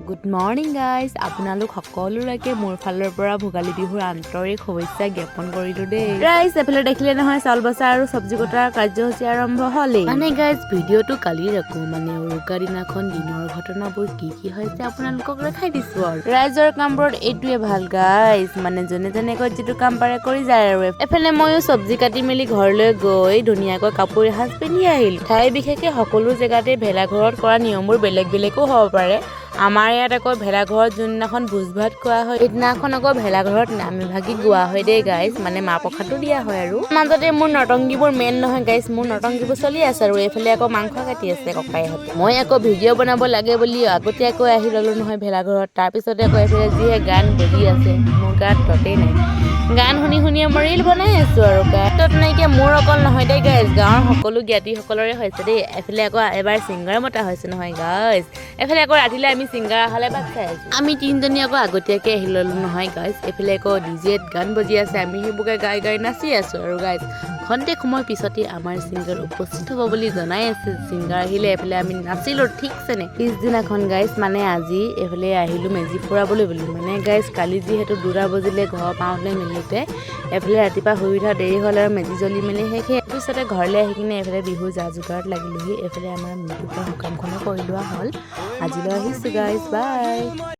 Good morning guys, আপোনালোক সকলোলৈকে মোৰ ফালৰ পৰা ভোগালী বিহুৰ আন্তৰিক শুভেচ্ছা জ্ঞাপন কৰিলোঁ দেই। গাইজ এফালে দেখিলে নহয় চাউল বচা আৰু চব্জি কটাৰ কাৰ্যসূচী আৰম্ভ হ'লেই। মানে গাইজ ভিডিঅ'টো কালি ৰাখোঁ, মানে উৰুকা দিনাখন দিনৰ ঘটনাবোৰ কি হৈছে আপোনালোকক দেখাই দিছোঁ আৰু। ৰাইজৰ কামবোৰত এইটোৱে ভাল গাইজ, মানে যোনে যেনেকৈ যিটো কাম পাৰে কৰি যায় আৰু। এফালে ময়ো চব্জি কাটি মেলি ঘৰলৈ গৈ ধুনীয়াকৈ কাপোৰ এসাঁজ পিন্ধি আহিলোঁ। ঠাই বিশেষে সকলো জেগাতে ভেলাঘৰত কৰা নিয়মবোৰ বেলেগ বেলেগো হ'ব পাৰে। আমাৰ ইয়াত আকৌ ভেলাঘৰত যোনদিনাখন ভোজ ভাত খোৱা হয় সেইদিনাখন আকৌ ভেলাঘৰত নামি ভাগি গোৱা হয় দেই গাইজ, মানে মাহ প্ৰসাদো দিয়া হয় আৰু। মাজতে মোৰ নটংগীবোৰ মেইন নহয় গাইজ, মোৰ নটংগীবোৰ চলি আছে আৰু এইফালে আকৌ মাংস কাটি আছে ককাইহঁতে। মই আকৌ ভিডিঅ' বনাব লাগে বুলি আগতীয়াকৈ আহি ল'লো নহয় ভেলাঘৰত। তাৰপিছতে আকৌ এইফালে যিহে গান বজি আছে, মোৰ গাত ততেই নাই। গান শুনি শুনিয়ে মই ৰীল বনাই আছো আৰু। গাতত নাইকিয়া মোৰ অকল নহয় দেই গাইজ, গাঁৱৰ সকলো জ্ঞাতিসকলৰে হৈছে দেই। এফালে আকৌ এবাৰ ছিংগাৰ মতা হৈছে নহয় গাইজ। এফালে আকৌ ৰাতিলৈ আমি ছিংগাৰ অহালে বাট চাই আছো। আমি তিনিজনী আকৌ আগতীয়াকৈ আহি ল'লো নহয় গাইজ। এইফালে আকৌ ডিজেত গান বজি আছে, আমি সেইবোৰকে গাই গাই নাচি আছো আৰু গাইজ। ঘণ্টেক সময় পিছতে আমাৰ ছিংগাৰ উপস্থিত হ'ব বুলি জনাই আছে। ছিংগাৰ আহিলে এইফালে আমি নাচিলো ঠিকছেনে। পিছদিনাখন গাইজ, মানে আজি এইফালে আহিলো মেজি ফুৰাবলৈ বুলি। মানে গাইজ কালি যিহেতু 2টা বজিলে ঘৰ পাওঁতে মেলোতে, এইফালে ৰাতিপুৱা শুই উঠা দেৰি হ'ল আৰু মেজি জ্বলি মেলি শেষে। পিছতে ঘৰলৈ আহি কিনে এইফালে বিহু যা যোগাৰত লাগিলোহি। এইফালে আমাৰ মৃত্যুকৰ সকামখনো কৰি লোৱা হ'ল। আজিলৈ আহিছোঁ গাইজ, বাই।